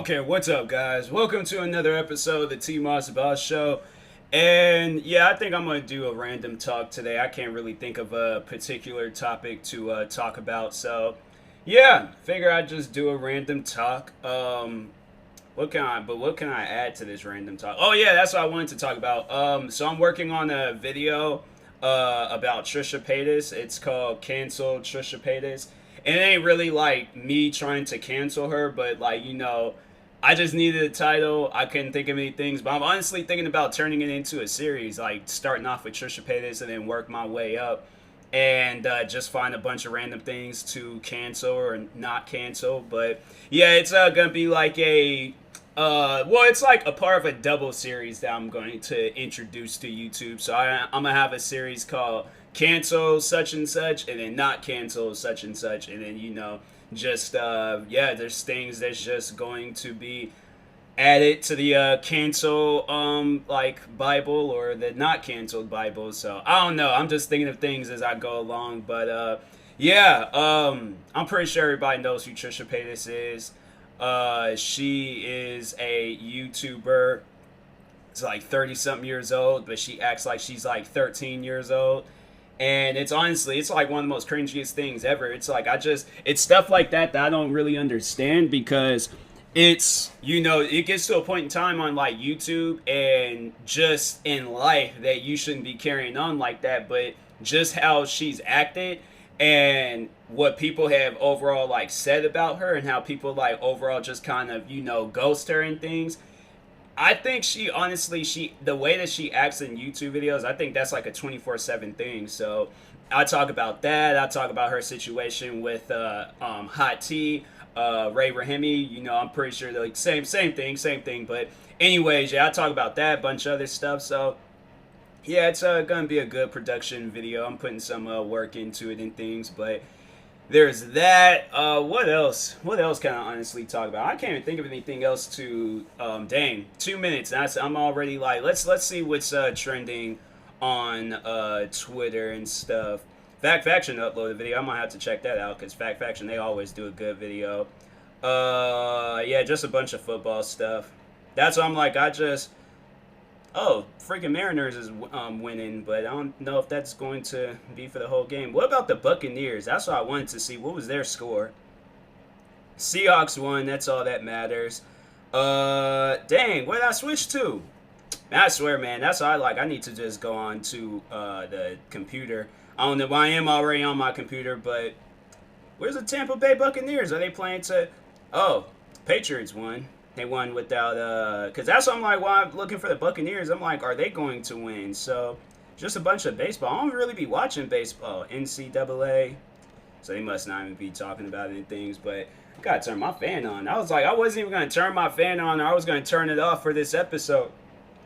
Okay, what's up, guys? Welcome to another episode of the TMossBoss show. And yeah, I think I'm going to do a random talk today. I can't really think of a particular topic to talk about. So yeah, figure I'd just do a random talk. What can I add to this random talk? Oh yeah, that's what I wanted to talk about. So I'm working on a video about Trisha Paytas. It's called Cancel Trisha Paytas. And it ain't really like me trying to cancel her, but like, I just needed a title. I couldn't think of any things, but I'm honestly thinking about turning it into a series, like starting off with Trisha Paytas and then work my way up and just find a bunch of random things to cancel or not cancel. But yeah, it's gonna be like it's like a part of a double series that I'm going to introduce to YouTube. So I'm gonna have a series called Cancel Such and Such, and then not cancel such and such, and then just there's things that's just going to be added to the cancel like Bible or the not canceled Bible. So I don't know. I'm just thinking of things as I go along, but I'm pretty sure everybody knows who Trisha Paytas is. She is a YouTuber. It's like 30 something years old, but she acts like she's like 13 years old. And it's like one of the most cringiest things ever. It's like, it's stuff like that I don't really understand, because it gets to a point in time on like YouTube and just in life that you shouldn't be carrying on like that. But just how she's acted and what people have overall like said about her, and how people like overall just kind of, ghost her and things. I think the way that she acts in YouTube videos, I think that's like a 24/7 thing. So I talk about that. I talk about her situation with Hot T, Ray Rahimi. I'm pretty sure they're like same thing. But anyways, yeah, I talk about that, a bunch of other stuff. So yeah, it's gonna be a good production video. I'm putting some work into it and things, but there's that. What else? What else can I honestly talk about? I can't even think of anything else to. Dang, 2 minutes. I'm already like, let's see what's trending on Twitter and stuff. Fact Faction uploaded a video. I might have to check that out, because Fact Faction, they always do a good video. Yeah, just a bunch of football stuff. That's what I'm like. Oh, freaking Mariners is winning, but I don't know if that's going to be for the whole game. What about the Buccaneers? That's what I wanted to see. What was their score? Seahawks won. That's all that matters. Dang, where did I switch to? Man, I swear, man, that's what I like. I need to just go on to the computer. I don't know why I am already on my computer, but where's the Tampa Bay Buccaneers? Are they playing to... Oh, Patriots won. They won without, because that's what I'm like, while I'm looking for the Buccaneers, I'm like, are they going to win? So, just a bunch of baseball. I don't really be watching baseball. NCAA. So, they must not even be talking about any things, but I gotta turn my fan on. I was like, I wasn't even gonna turn my fan on, or I was gonna turn it off for this episode.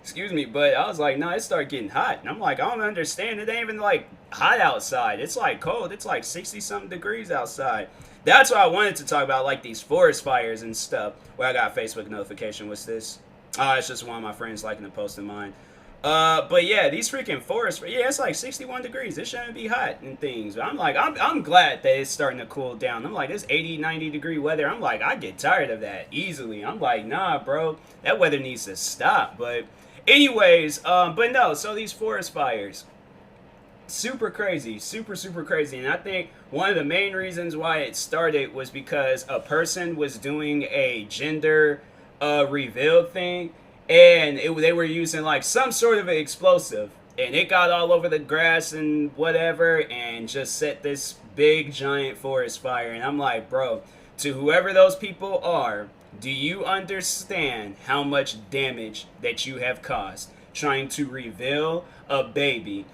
Excuse me, but I was like, no, it started getting hot. And I'm like, I don't understand. It ain't even like hot outside. It's like cold. It's like 60 something degrees outside. That's what I wanted to talk about, like these forest fires and stuff. Well, I got a Facebook notification. What's this? Oh, it's just one of my friends liking a post of mine. But yeah, these freaking forests, yeah, it's like 61 degrees. It shouldn't be hot and things. But I'm like, I'm glad that it's starting to cool down. I'm like, this 80, 90 degree weather, I'm like, I get tired of that easily. I'm like, nah, bro, that weather needs to stop. But anyways, but no, so these forest fires, super crazy, super crazy. And I think one of the main reasons why it started was because a person was doing a gender reveal thing, and they were using like some sort of an explosive, and it got all over the grass and whatever, and just set this big giant forest fire. And I'm like, bro, to whoever those people are, do you understand how much damage that you have caused trying to reveal a baby?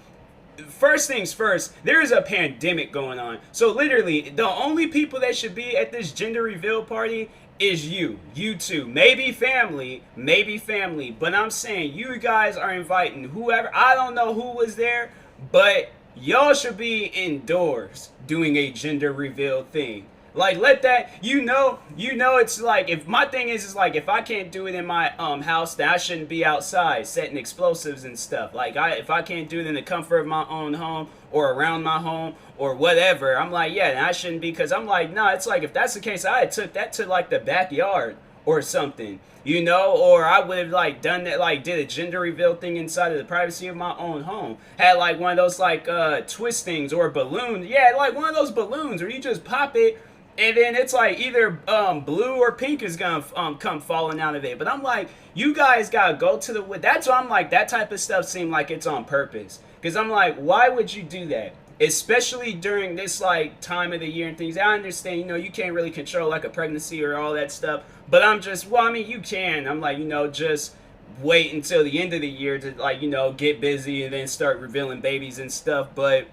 First things first, there is a pandemic going on. So literally, the only people that should be at this gender reveal party is you two, maybe family, but I'm saying you guys are inviting whoever. I don't know who was there, but y'all should be indoors doing a gender reveal thing. Like, let that, it's like, if my thing is like, if I can't do it in my house, then I shouldn't be outside setting explosives and stuff. Like, if I can't do it in the comfort of my own home or around my home or whatever, I'm like, yeah, then I shouldn't be, because I'm like, nah, it's like, if that's the case, I took that to like the backyard or something, you know, or I would have like done that, like did a gender reveal thing inside of the privacy of my own home. Had like one of those like twist things or balloons. Yeah, like one of those balloons where you just pop it and then it's like either blue or pink is gonna come falling out of it. But I'm like, you guys gotta go to the. That's why I'm like, that type of stuff seemed like it's on purpose. Because I'm like, why would you do that? Especially during this like time of the year and things. I understand, you know, you can't really control like a pregnancy or all that stuff. But I'm just, well, I mean, you can. I'm like, you know, just wait until the end of the year to like, you know, get busy and then start revealing babies and stuff. But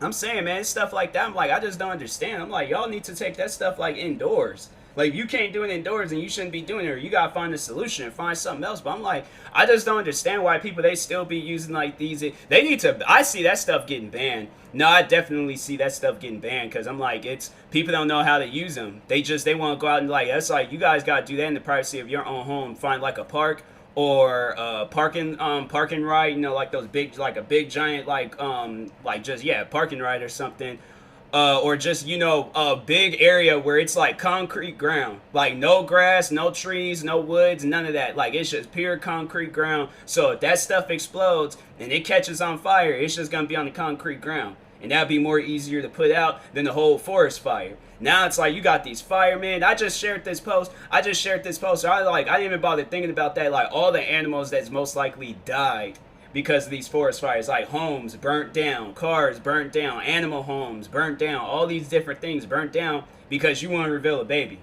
I'm saying, man, stuff like that, I'm like, I just don't understand. I'm like, y'all need to take that stuff like indoors. Like, you can't do it indoors and you shouldn't be doing it, or you gotta find a solution and find something else. But I'm like, I just don't understand why people, they still be using like these. They need to, I see that stuff getting banned. No, I definitely see that stuff getting banned because I'm like, it's, people don't know how to use them. They want to go out and like, that's like, you guys gotta do that in the privacy of your own home. Find like a park or parking ride, you know, like those big, like a big giant like just, yeah, parking ride or something, or just, you know, a big area where it's like concrete ground, like no grass, no trees, no woods, none of that. Like, it's just pure concrete ground. So if that stuff explodes and it catches on fire, it's just gonna be on the concrete ground, and that'd be more easier to put out than the whole forest fire. Now it's like you got these firemen. I just shared this post. So I didn't even bother thinking about that. Like, all the animals that's most likely died because of these forest fires, like homes burnt down, cars burnt down, animal homes burnt down, all these different things burnt down because you want to reveal a baby.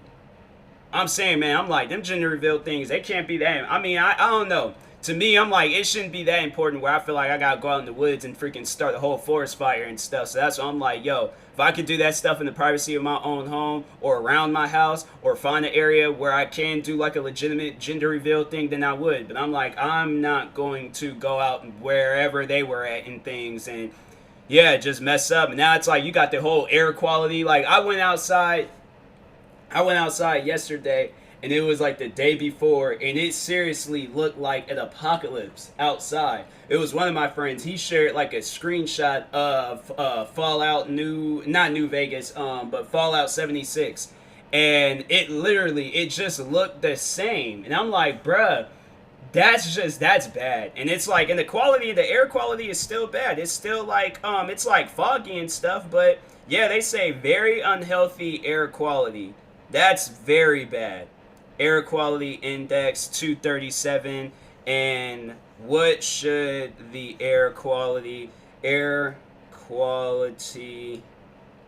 I'm saying, man, I'm like, them gender reveal things, they can't be that. I mean, I don't know. To me, I'm like, it shouldn't be that important where I feel like I gotta go out in the woods and freaking start a whole forest fire and stuff. So that's why I'm like, yo, if I could do that stuff in the privacy of my own home or around my house, or find an area where I can do like a legitimate gender reveal thing, then I would. But I'm like, I'm not going to go out wherever they were at and things and, yeah, just mess up. And now it's like you got the whole air quality. Like, I went outside yesterday, and it was like the day before, and it seriously looked like an apocalypse outside. It was one of my friends, he shared like a screenshot of Fallout not New Vegas, but Fallout 76. And it just looked the same. And I'm like, bruh, that's bad. And it's like, and the air quality is still bad. It's still like, it's like foggy and stuff, but yeah, they say very unhealthy air quality. That's very bad. Air quality index 237. And what should the air quality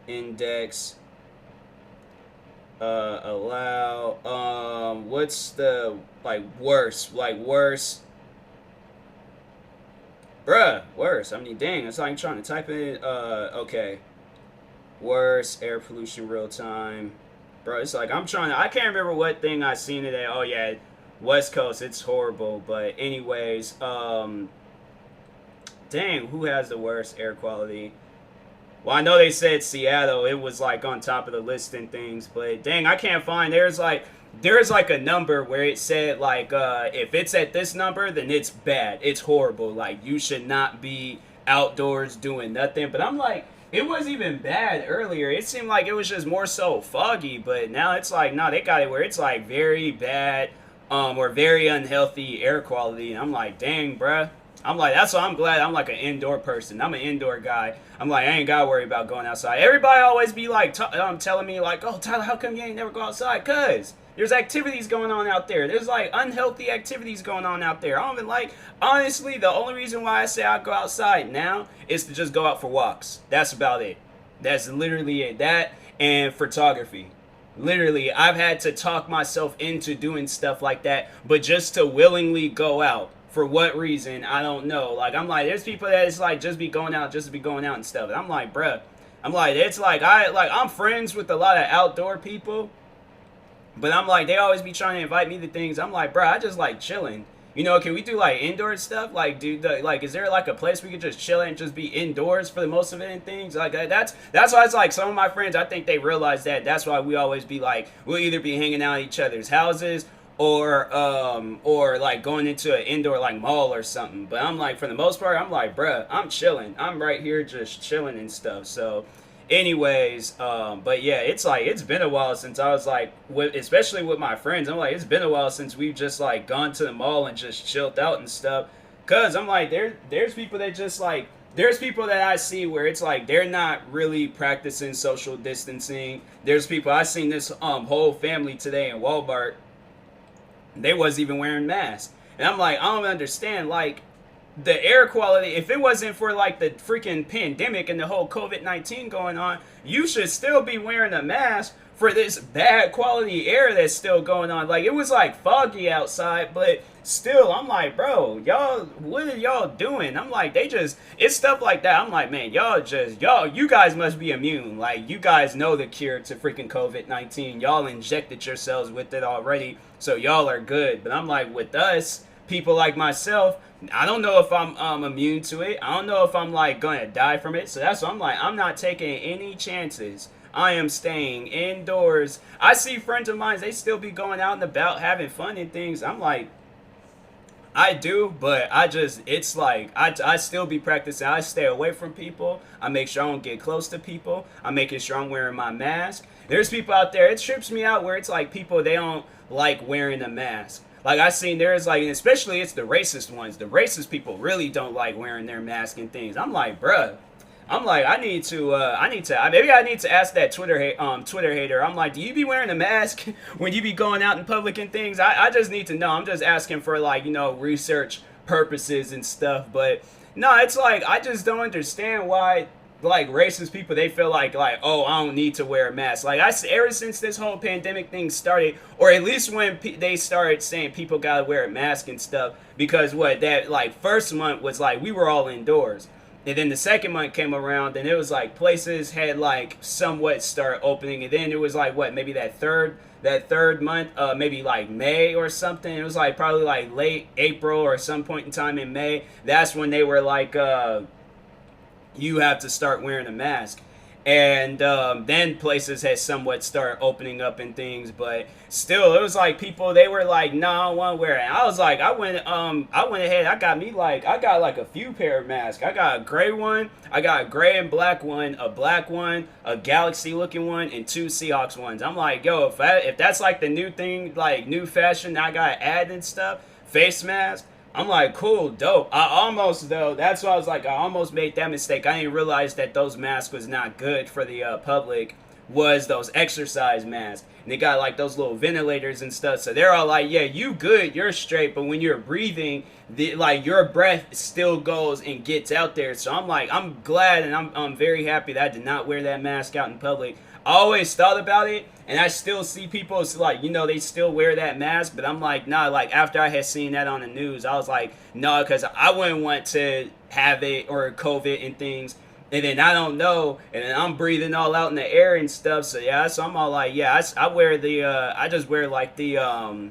index allow? What's the worse? Bruh, worse. I mean, dang, it's like I'm trying to type in. Okay, worse air pollution real time. Bro, it's like I can't remember what thing I seen today. Oh yeah, West Coast, it's horrible. But anyways, dang, who has the worst air quality? Well, I know they said Seattle. It was like on top of the list and things, but dang, I can't find. There's like a number where it said like if it's at this number, then it's bad. It's horrible. Like, you should not be outdoors doing nothing. But I'm like, it wasn't even bad earlier. It seemed like it was just more so foggy, but now it's like, no, they got it where it's like very bad, or very unhealthy air quality. And I'm like, dang, bruh. I'm like, that's why I'm glad I'm like an indoor person. I'm an indoor guy. I'm like, I ain't gotta worry about going outside. Everybody always be like, telling me like, oh, Tyler, how come you ain't never go outside? Cause there's activities going on out there. There's like unhealthy activities going on out there. I don't even like, honestly, the only reason why I say I go outside now is to just go out for walks. That's about it. That's literally it. That and photography. Literally, I've had to talk myself into doing stuff like that, but just to willingly go out. For what reason, I don't know. Like, I'm like, there's people that it's like just to be going out and stuff. And I'm like, bruh, I'm like, it's like I'm friends with a lot of outdoor people, but I'm like, they always be trying to invite me to things. I'm like, bruh, I just like chilling. You know, can we do like indoor stuff? Like, dude, like, is there like a place we could just chill and just be indoors for the most of it and things like that? That's why it's like some of my friends, I think they realize that. That's why we always be like, we'll either be hanging out at each other's houses or like going into an indoor like mall or something. But I'm like, for the most part, I'm like, bruh, I'm chilling. I'm right here just chilling and stuff. So Anyways, but yeah, it's like it's been a while since I was like, especially with my friends. I'm like, it's been a while since we've just like gone to the mall and just chilled out and stuff. Cause I'm like, there's people that just like there's people that I see where it's like they're not really practicing social distancing. There's people I seen this whole family today in Walmart. They wasn't even wearing masks, and I'm like, I don't understand. Like, the air quality, if it wasn't for like the freaking pandemic and the whole COVID-19 going on, you should still be wearing a mask for this bad quality air that's still going on. Like, it was like foggy outside, but still, I'm like, bro, y'all, what are y'all doing? I'm like, it's stuff like that. I'm like, man, you guys must be immune. Like, you guys know the cure to freaking COVID-19. Y'all injected yourselves with it already, so y'all are good. But I'm like, with us, people like myself, I don't know if I'm immune to it. I don't know if I'm like gonna die from it. So that's what I'm like. I'm not taking any chances. I am staying indoors. I see friends of mine, they still be going out and about having fun and things. I'm like, I do, but it's like, I still be practicing. I stay away from people. I make sure I don't get close to people. I'm making sure I'm wearing my mask. There's people out there, it trips me out where it's like people, they don't like wearing a mask. Like, I seen there's like, especially it's the racist ones. The racist people really don't like wearing their mask and things. I'm like, bruh. I'm like, maybe I need to ask that Twitter hater. I'm like, do you be wearing a mask when you be going out in public and things? I just need to know. I'm just asking for like, research purposes and stuff. But no, it's like, I just don't understand why like racist people, they feel like oh, I don't need to wear a mask. Like, ever since this whole pandemic thing started, or at least when they started saying people gotta wear a mask and stuff, because that like first month was like we were all indoors, and then the second month came around and it was like places had like somewhat start opening, and then it was like maybe that third month, maybe like May or something. It was like probably like late April or some point in time in May. That's when they were like you have to start wearing a mask. And then places had somewhat start opening up and things, but still, it was like people, they were like, "No, I don't want to wear it." And I was like, I went ahead, I got like a few pair of masks. I got a gray one, I got a gray and black one, a black one, a galaxy looking one, and two Seahawks ones. I'm like, yo, if that's like the new thing, like new fashion I gotta add and stuff, face mask. I'm like, cool, dope. That's why I was like, I almost made that mistake. I didn't realize that those masks was not good for the public, was those exercise masks. And they got like those little ventilators and stuff. So they're all like, yeah, you good, you're straight. But when you're breathing, like your breath still goes and gets out there. So I'm like, I'm glad and I'm very happy that I did not wear that mask out in public. I always thought about it, and I still see people, it's like, they still wear that mask, but I'm like, nah, like, after I had seen that on the news, I was like, no, because I wouldn't want to have it, or COVID and things, and then I don't know, and then I'm breathing all out in the air and stuff, so yeah, so I'm all like, yeah, I wear I just wear like the,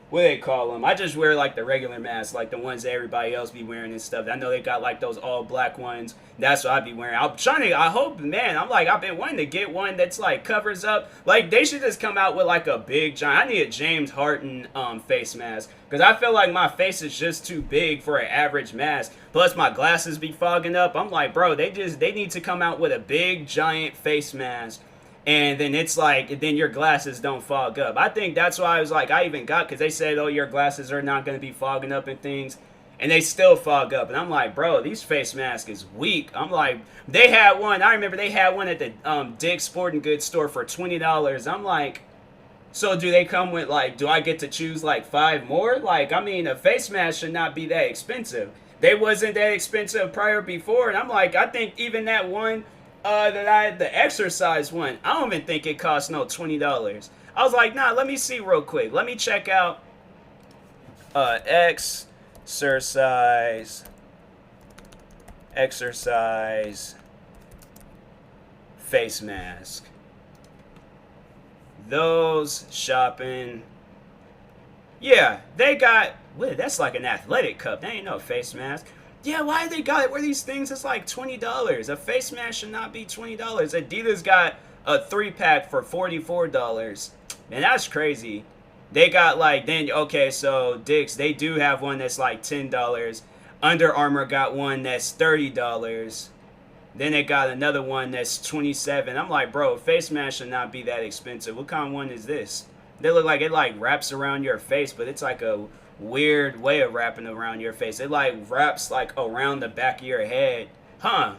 what do they call them? I just wear like the regular masks, like the ones that everybody else be wearing and stuff. I know they got like those all black ones. That's what I be wearing. I hope, man, I've been wanting to get one that's like covers up. Like, they should just come out with like a big giant, I need a James Harden face mask, because I feel like my face is just too big for an average mask. Plus my glasses be fogging up. I'm like, bro, they need to come out with a big giant face mask. And then it's like, then your glasses don't fog up. I think that's why I was like, I even got, because they said, oh, your glasses are not going to be fogging up and things. And they still fog up. And I'm like, bro, these face masks is weak. I'm like, they had one. I remember they had one at the Dick's Sporting Goods store for $20. I'm like, so do they come with like, do I get to choose like 5 more? Like, I mean, a face mask should not be that expensive. They wasn't that expensive prior before. And I'm like, I think even that one, the exercise one, I don't even think it cost no $20. I was like, nah, let me see real quick. Let me check out exercise face mask. Those shopping. Yeah, they got, that's like an athletic cup. That ain't no face mask. Yeah, why they got it where these things is like $20? A face mask should not be $20. Adidas got a 3-pack for $44. Man, that's crazy. They got like, then, okay, so Dick's, they do have one that's like $10. Under Armour got one that's $30. Then they got another one that's 27. I'm like, bro, face mask should not be that expensive. What kind of one is this? They look like it like wraps around your face, but it's like a weird way of wrapping around your face. It like wraps like around the back of your head. Huh.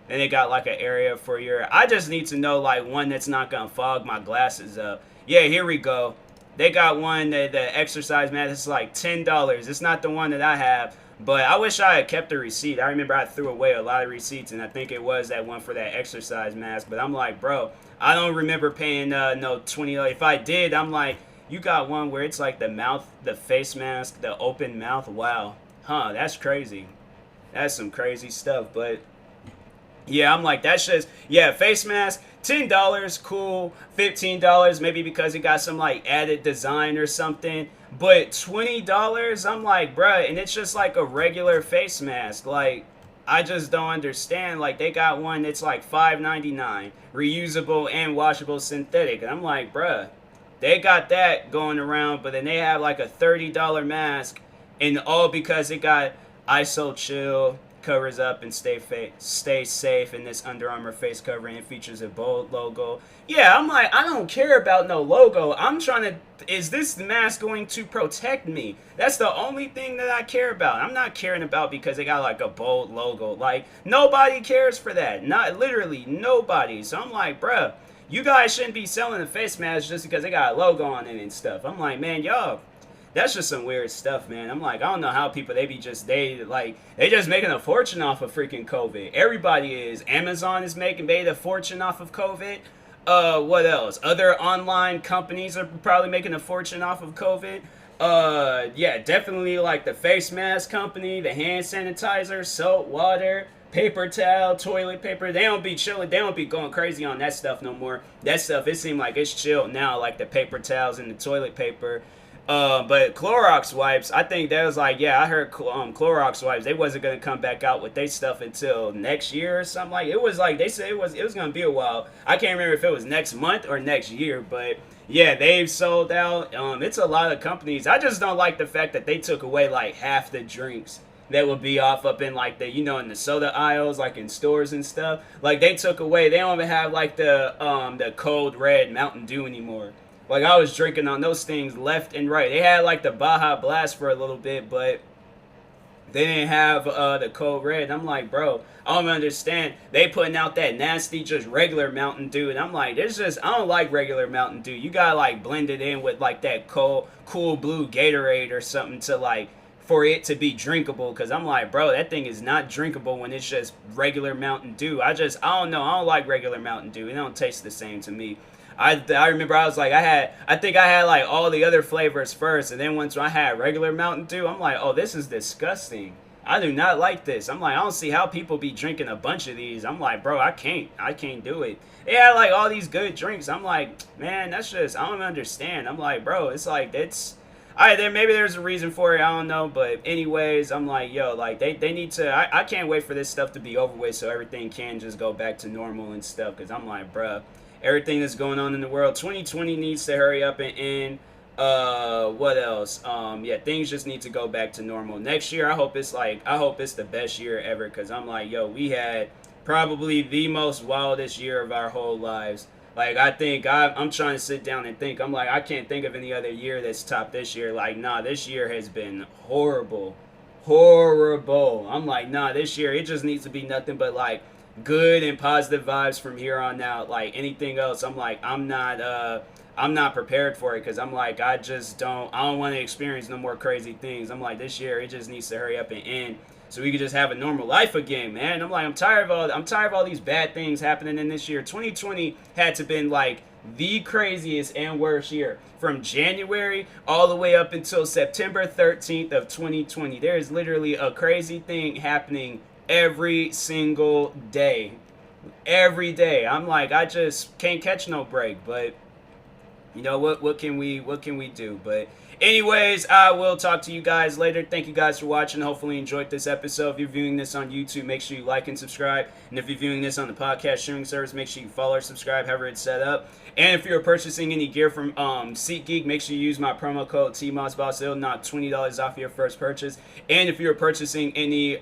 And they got like an area for your... I just need to know like one that's not going to fog my glasses up. Yeah, here we go. They got one, the exercise mask. It's like $10. It's not the one that I have. But I wish I had kept the receipt. I remember I threw away a lot of receipts, and I think it was that one for that exercise mask. But I'm like, bro, I don't remember paying no $20. If I did, I'm like, you got one where it's like the mouth, the face mask, the open mouth. Wow. Huh, that's crazy. That's some crazy stuff. But yeah, I'm like, that's just, yeah, face mask, $10, cool. $15, maybe because it got some like added design or something. But $20, I'm like, bruh, and it's just like a regular face mask. Like, I just don't understand. Like, they got one that's like $5.99, reusable and washable synthetic. And I'm like, bruh, they got that going around, but then they have like a $30 mask, and all because it got ISO chill, covers up and stay safe in this Under Armour face covering. It features a bold logo. Yeah, I'm like, I don't care about no logo. I'm trying to, is this mask going to protect me? That's the only thing that I care about. I'm not caring about because they got like a bold logo. Like, nobody cares for that. Not literally nobody. So I'm like, bruh, you guys shouldn't be selling a face mask just because they got a logo on it and stuff. I'm like, man, y'all, that's just some weird stuff, man. I'm like, I don't know how people, they just making a fortune off of freaking COVID. Everybody is. Amazon is made a fortune off of COVID. What else? Other online companies are probably making a fortune off of COVID. Yeah, definitely like the face mask company, the hand sanitizer, soap, water, paper towel, toilet paper. They don't be chilling. They don't be going crazy on that stuff no more. That stuff, it seemed like it's chilled now, like the paper towels and the toilet paper. But Clorox wipes, I think that was like, yeah, I heard Clorox wipes, they wasn't going to come back out with their stuff until next year or something. Like, it was like, they said it was going to be a while. I can't remember if it was next month or next year, but yeah, they've sold out. It's a lot of companies. I just don't like the fact that they took away like half the drinks that would be off up in like the, you know, in the soda aisles, like in stores and stuff. Like, they took away, they don't even have like the cold red Mountain Dew anymore. Like, I was drinking on those things left and right. They had, like, the Baja Blast for a little bit, but they didn't have the Code Red. I'm like, bro, I don't understand. They putting out that nasty, just regular Mountain Dew. And I'm like, there's just, I don't like regular Mountain Dew. You gotta, like, blend it in with, like, that cool blue Gatorade or something to, like, for it to be drinkable. Because I'm like, bro, that thing is not drinkable when it's just regular Mountain Dew. I don't know. I don't like regular Mountain Dew. It don't taste the same to me. I remember I was like, I think I had like all the other flavors first, and then once I had regular Mountain Dew, I'm like, oh, this is disgusting. I do not like this. I'm like, I don't see how people be drinking a bunch of these. I'm like, bro, I can't do it. They had like all these good drinks. I'm like, man, that's just, I don't understand. I'm like, bro, it's like, it's, maybe there's a reason for it, I don't know, but anyways, I'm like, yo, like, they need to, I can't wait for this stuff to be over with so everything can just go back to normal and stuff, because I'm like, bruh, everything that's going on in the world, 2020 needs to hurry up and end. What else? Yeah, things just need to go back to normal. Next year, I hope it's the best year ever, because I'm like, yo, we had probably the most wildest year of our whole lives. Like, I think I'm trying to sit down and think. I'm like, I can't think of any other year that's topped this year. Like, nah, this year has been horrible. Horrible. I'm like, nah, this year, it just needs to be nothing but, like, good and positive vibes from here on out. Like, anything else, I'm like, I'm not prepared for it, because I'm like, I don't want to experience no more crazy things. I'm like, this year, it just needs to hurry up and end so we can just have a normal life again, man. I'm like, I'm tired of all these bad things happening in this year. 2020 had to been like the craziest and worst year, from January all the way up until September 13th of 2020. There is literally a crazy thing happening every single day. Every day. I'm like, I just can't catch no break. But you know what can we do? But Anyways, I will talk to you guys later. Thank you guys for watching. Hopefully you enjoyed this episode. If you're viewing this on YouTube, make sure you like and subscribe. And if you're viewing this on the podcast streaming service, make sure you follow or subscribe, however it's set up. And if you're purchasing any gear from SeatGeek, make sure you use my promo code TMossBoss. It'll knock $20 off your first purchase. And if you're purchasing any,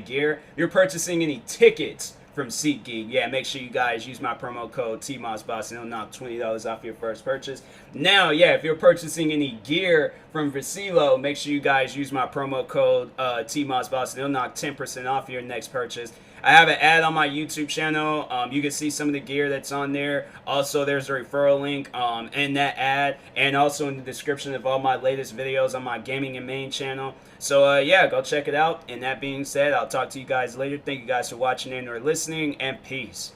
gear, you're purchasing any tickets from SeatGeek, yeah, make sure you guys use my promo code TMossBoss and it'll knock $20 off your first purchase. Now, yeah, if you're purchasing any gear from Vecilo, make sure you guys use my promo code TMossBoss and it'll knock 10% off your next purchase. I have an ad on my YouTube channel. You can see some of the gear that's on there. Also, there's a referral link in that ad, and also in the description of all my latest videos on my gaming and main channel. So yeah, go check it out. And that being said, I'll talk to you guys later. Thank you guys for watching and or listening, and peace.